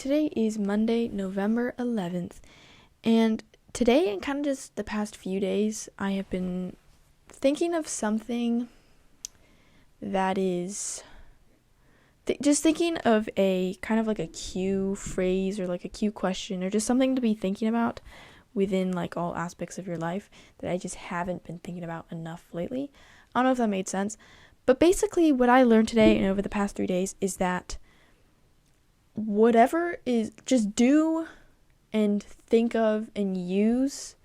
Today is Monday, November 11th, and today and kind of just the past few days, I have been thinking of something that is just thinking of a kind of like a cue phrase or like a cue question or just something to be thinking about within like all aspects of your life that I just haven't been thinking about enough lately. I don't know if that made sense, but basically what I learned today and over the past 3 days is that whatever is, just do and think of and use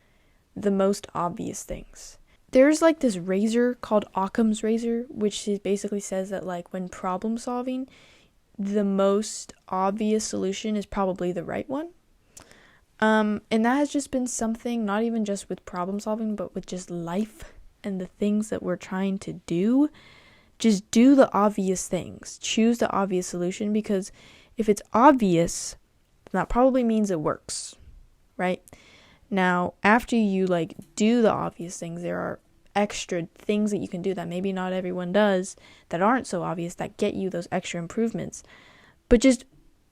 the most obvious things. There's like this razor called Occam's razor, which basically says that like when problem solving, the most obvious solution is probably the right one. And that has just been something, not even just with problem solving, but with just life and the things that we're trying to do. Just do the obvious things. Choose the obvious solution, because if it's obvious, then that probably means it works, right? Now, after you like do the obvious things, there are extra things that you can do that maybe not everyone does that aren't so obvious that get you those extra improvements. But just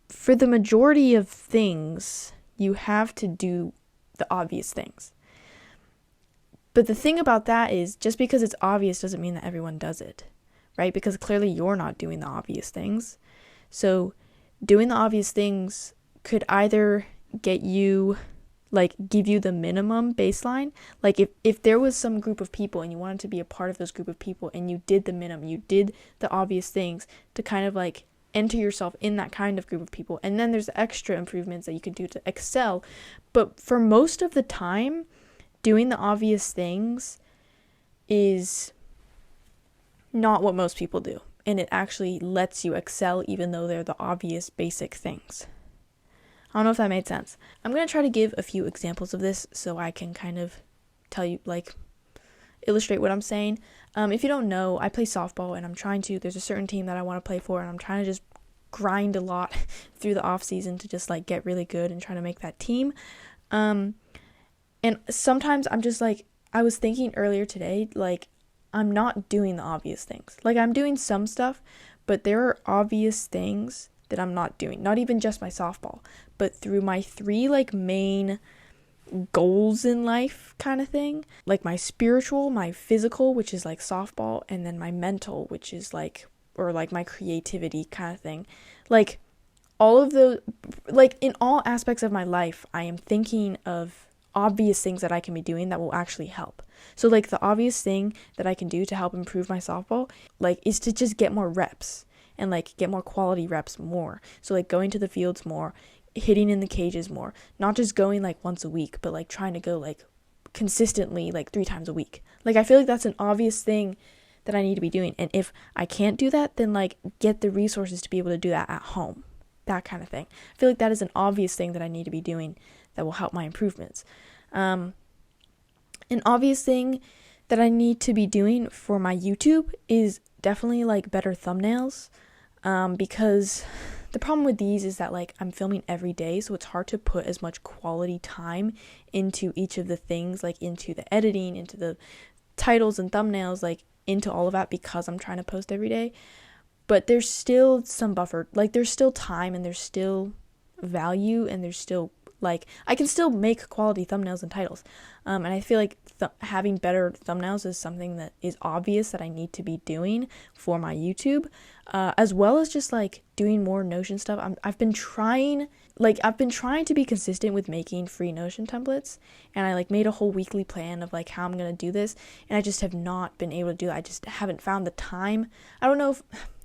for the majority of things, you have to do the obvious things. But the thing about that is just because it's obvious doesn't mean that everyone does it, right? Because clearly you're not doing the obvious things. So doing the obvious things could either get you, like, give you the minimum baseline. Like, if there was some group of people and you wanted to be a part of this group of people and you did the minimum, you did the obvious things to kind of, like, enter yourself in that kind of group of people. And then there's extra improvements that you can do to excel. But for most of the time, doing the obvious things is not what most people do. And it actually lets you excel even though they're the obvious basic things. I don't know if that made sense. I'm going to try to give a few examples of this so I can kind of tell you, like, illustrate what I'm saying. If you don't know, I play softball and there's a certain team that I want to play for, and I'm trying to just grind a lot through the off season to just like get really good and try to make that team. And sometimes I'm just like, I was thinking earlier today, like, I'm not doing the obvious things. Like, I'm doing some stuff, but there are obvious things that I'm not doing. Not even just my softball, but through my 3 like main goals in life kind of thing. Like my spiritual, my physical, which is like softball, and then my mental, which is like, or like my creativity kind of thing. Like all of those, like in all aspects of my life, I am thinking of obvious things that I can be doing that will actually help. So like the obvious thing that I can do to help improve my softball, like, is to just get more reps and like get more quality reps more. So like going to the fields more, hitting in the cages more, not just going like once a week, but like trying to go like consistently like 3 times a week. Like I feel like that's an obvious thing that I need to be doing. And if I can't do that, then like get the resources to be able to do that at home. That kind of thing. I feel like that is an obvious thing that I need to be doing that will help my improvements. An obvious thing that I need to be doing for my YouTube is definitely like better thumbnails, because the problem with these is that like I'm filming every day, so it's hard to put as much quality time into each of the things, like into the editing, into the titles and thumbnails, like into all of that, because I'm trying to post every day. But there's still some buffer, like there's still time and there's still value and there's still like I can still make quality thumbnails and titles, and I feel like having better thumbnails is something that is obvious that I need to be doing for my YouTube, as well as just like doing more Notion stuff. I've been trying to be consistent with making free Notion templates, and I like made a whole weekly plan of like how I'm gonna do this, and I just have not been able to do it. I just haven't found the time. I don't know if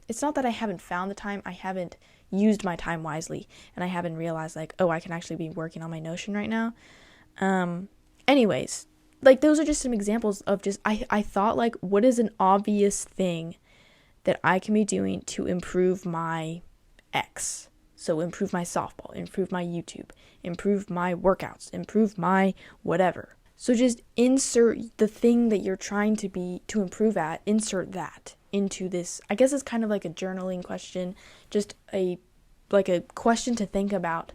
it's not that I haven't found the time, I haven't used my time wisely, and I haven't realized like, oh, I can actually be working on my Notion right now. Anyways, like those are just some examples of just I thought like, what is an obvious thing that I can be doing to improve my X? So improve my softball, improve my YouTube, improve my workouts, improve my whatever. So just insert the thing that you're trying to improve at, insert that into this. I guess it's kind of like a journaling question, just a question to think about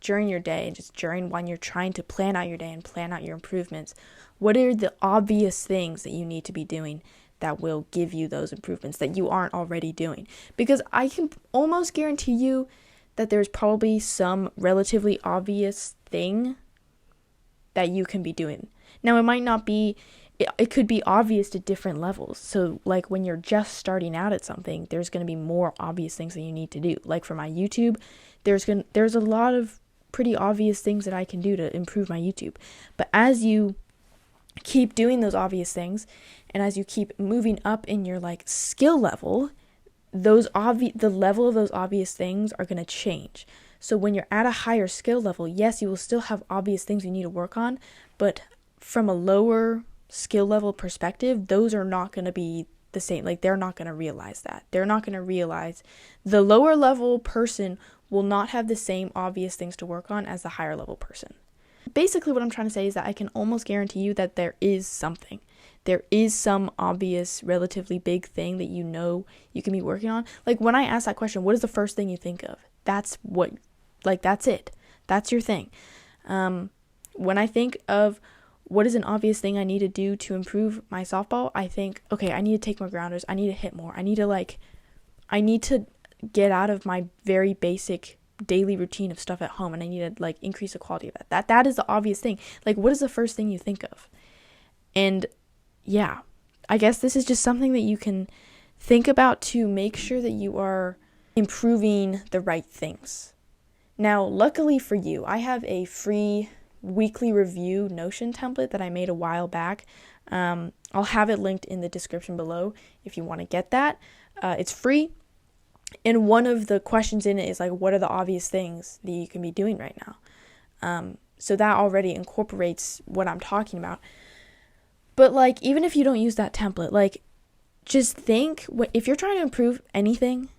during your day, just during when you're trying to plan out your day and plan out your improvements. What are the obvious things that you need to be doing that will give you those improvements that you aren't already doing? Because I can almost guarantee you that there's probably some relatively obvious thing that you can be doing. Now, it might not be, it could be obvious to different levels. So like when you're just starting out at something, there's going to be more obvious things that you need to do. Like for my YouTube, there's a lot of pretty obvious things that I can do to improve my YouTube. But as you keep doing those obvious things, and as you keep moving up in your like skill level, the level of those obvious things are going to change. So when you're at a higher skill level, yes, you will still have obvious things you need to work on, but from a lower skill level perspective, those are not going to be the same. Like, they're not going to realize that. They're not going to realize the lower level person will not have the same obvious things to work on as the higher level person. Basically, what I'm trying to say is that I can almost guarantee you that there is something. There is some obvious, relatively big thing that you know you can be working on. Like, when I ask that question, what is the first thing you think of? That's it. That's your thing. When I think of what is an obvious thing I need to do to improve my softball, I think, okay, I need to take more grounders. I need to hit more. I need to get out of my very basic daily routine of stuff at home, and I need to like increase the quality of that. That is the obvious thing. Like, what is the first thing you think of? And yeah, I guess this is just something that you can think about to make sure that you are improving the right things. Now, luckily for you, I have a free weekly review Notion template that I made a while back. I'll have it linked in the description below if you want to get that. It's free. And one of the questions in it is like, what are the obvious things that you can be doing right now? So that already incorporates what I'm talking about. But like, even if you don't use that template, like, just think, if you're trying to improve anything,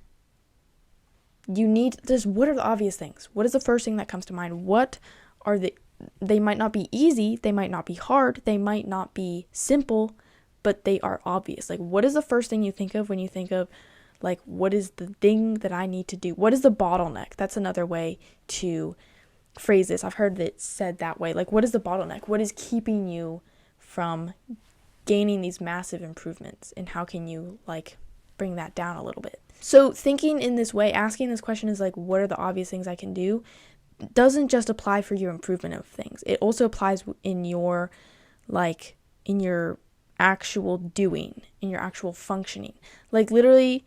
you need this. What are the obvious things? What is the first thing that comes to mind? They might not be easy, they might not be hard, they might not be simple, but they are obvious. Like, what is the first thing you think of when you think of, like, what is the thing that I need to do? What is the bottleneck? That's another way to phrase this. I've heard it said that way. Like, what is the bottleneck? What is keeping you from gaining these massive improvements? And how can you, like, bring that down a little bit? So thinking in this way, asking this question is like, what are the obvious things I can do? Doesn't just apply for your improvement of things. It also applies in your actual doing, in your actual functioning. Like, literally,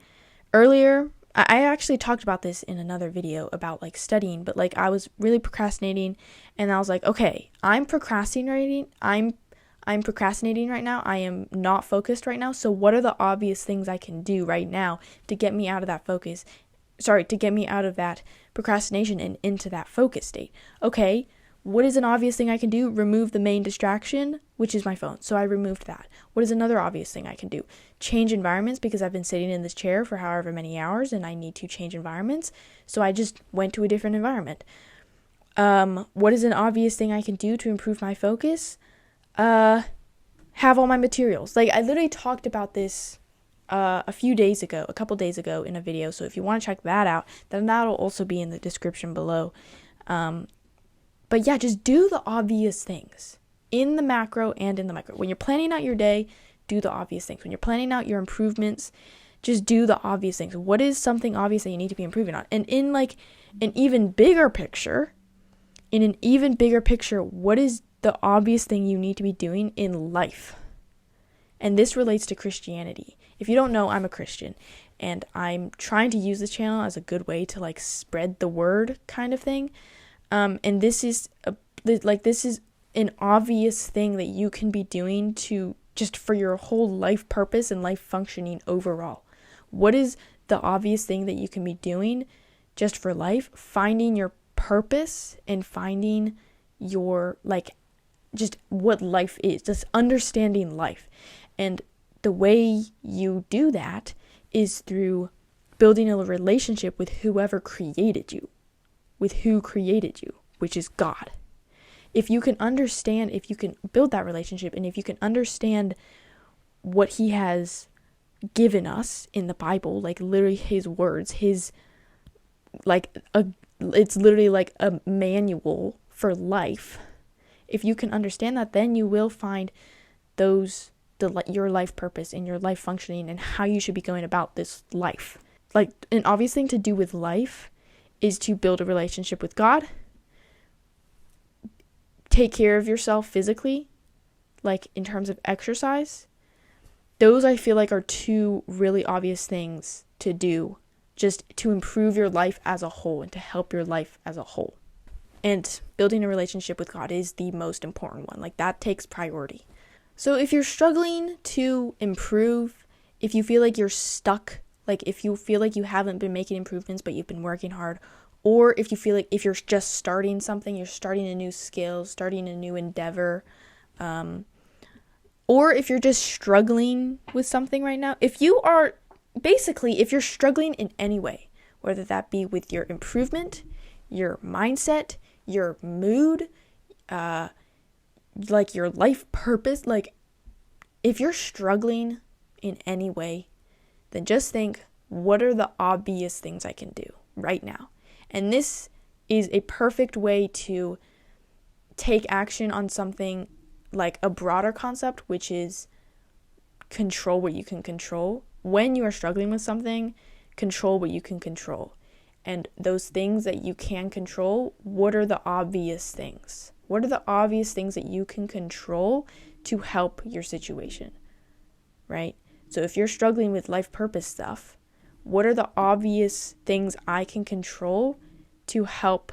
earlier, I actually talked about this in another video about like studying, but like I was really procrastinating, and I was like, okay, I'm procrastinating right now. I am not focused right now. So what are the obvious things I can do right now to get me out of that to get me out of that procrastination and into that focus state? Okay, what is an obvious thing I can do? Remove the main distraction, which is my phone. So I removed that. What is another obvious thing I can do? Change environments, because I've been sitting in this chair for however many hours and I need to change environments. So I just went to a different environment. What is an obvious thing I can do to improve my focus? Have all my materials. Like, I literally talked about this a couple days ago in a video. So if you want to check that out, then that'll also be in the description below. But yeah, just do the obvious things in the macro and in the micro. When you're planning out your day, do the obvious things. When you're planning out your improvements, just do the obvious things. What is something obvious that you need to be improving on? And in like an even bigger picture, what is the obvious thing you need to be doing in life? And this relates to Christianity. If you don't know, I'm a Christian, and I'm trying to use this channel as a good way to like spread the word kind of thing. And this is an obvious thing that you can be doing to just for your whole life purpose and life functioning overall. What is the obvious thing that you can be doing just for life? Finding your purpose and finding your, like, just what life is, just understanding life. And the way you do that is through building a relationship with who created you, which is God. If you can build that relationship, and if you can understand what he has given us in the Bible, like literally his words, it's literally like a manual for life. If you can understand that, then you will find your life purpose and your life functioning and how you should be going about this life. Like, an obvious thing to do with life is to build a relationship with God, take care of yourself physically, like in terms of exercise. Those I feel like are two really obvious things to do just to improve your life as a whole and to help your life as a whole. And building a relationship with God is the most important one. Like, that takes priority. So if you're struggling to improve, if you feel like you're stuck, like if you feel like you haven't been making improvements but you've been working hard, or if you feel like if you're just starting something, you're starting a new skill, starting a new endeavor, or if you're just struggling with something right now, if you're struggling in any way, whether that be with your improvement, your mindset, your mood, like your life purpose, like if you're struggling in any way, then just think, what are the obvious things I can do right now? And this is a perfect way to take action on something like a broader concept, which is control what you can control. When you are struggling with something, control what you can control. And those things that you can control, what are the obvious things? What are the obvious things that you can control to help your situation, right? So if you're struggling with life purpose stuff, what are the obvious things I can control to help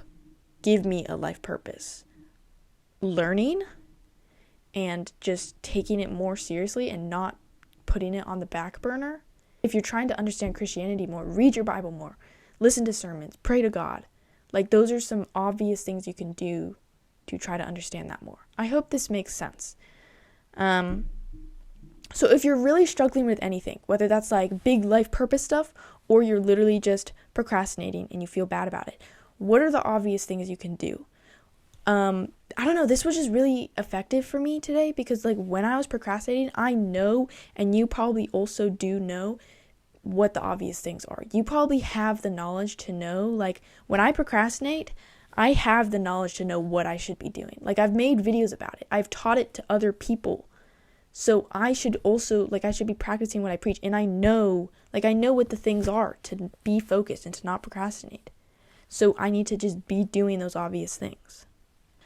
give me a life purpose? Learning and just taking it more seriously and not putting it on the back burner. If you're trying to understand Christianity more, read your Bible more, listen to sermons, pray to God. Like, those are some obvious things you can do to try to understand that more. I hope this makes sense. So if you're really struggling with anything, whether that's like big life purpose stuff or you're literally just procrastinating and you feel bad about it, what are the obvious things you can do? I don't know, this was just really effective for me today because like when I was procrastinating, I know, and you probably also do know, what the obvious things are. You probably have the knowledge to know, like when I procrastinate, I have the knowledge to know what I should be doing. Like, I've made videos about it. I've taught it to other people. So I should also, like, I should be practicing what I preach. And I know what the things are to be focused and to not procrastinate. So I need to just be doing those obvious things.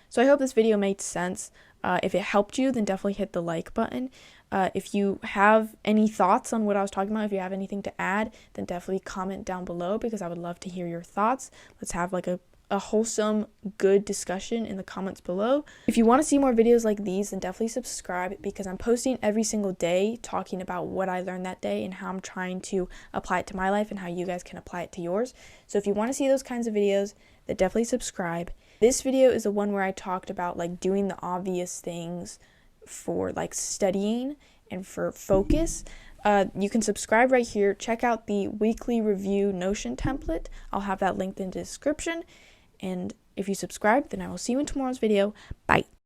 So I hope this video made sense. If it helped you, then definitely hit the like button. If you have any thoughts on what I was talking about, if you have anything to add, then definitely comment down below because I would love to hear your thoughts. Let's have like a wholesome, good discussion in the comments below. If you want to see more videos like these, then definitely subscribe because I'm posting every single day talking about what I learned that day and how I'm trying to apply it to my life and how you guys can apply it to yours. So if you want to see those kinds of videos, then definitely subscribe. This video is the one where I talked about like doing the obvious things for like studying and for focus. You can subscribe right here. Check out the weekly review Notion template. I'll have that linked in the description. And if you subscribe, then I will see you in tomorrow's video. Bye.